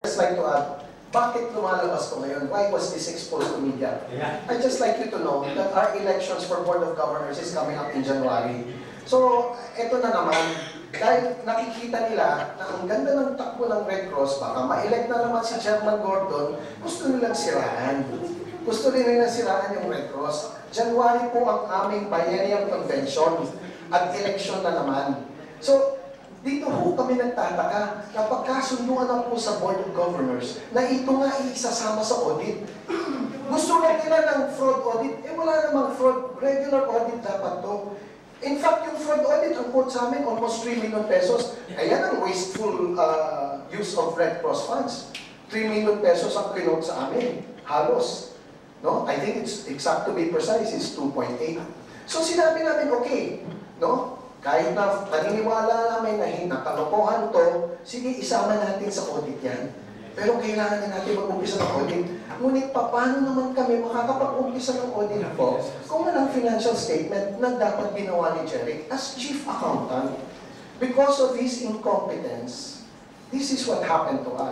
just like to add, bakit lumalabas ko ngayon? Why was this exposed to media? I'd just like you to know that our elections for Board of Governors is coming up in January. So, eto na naman, dahil nakikita nila na ang ganda ng takbo ng Red Cross, baka ma-elect na naman si Chairman Gordon, gusto nilang siraan. Gusto nilang siraan yung Red Cross. January po ang aming biennial convention at election na naman. So, dito po kami nagtataka na pagkasunduan na po sa Board of Governors na ito nga isasama sa audit. Gusto lang nila ng fraud audit, wala namang fraud, regular audit dapat to. In fact, yung fraud audit, ang quote sa amin, almost 3 million pesos. Ayan ang wasteful use of Red Cross funds. 3 million pesos ang kinote sa amin. Halos. No? I think it's exact to be precise, is 2.8. So sinabi namin, okay, no? Kahit na paniniwala namin na kalokohan to, sige, isama natin sa audit yan. Pero kailangan na natin mag-umpisa ng audit. Ngunit paano naman kami makakapag-umpisa ng audit po kung walang financial statement na dapat ginawa ni Jeric as chief accountant? Because of his incompetence, this is what happened to us.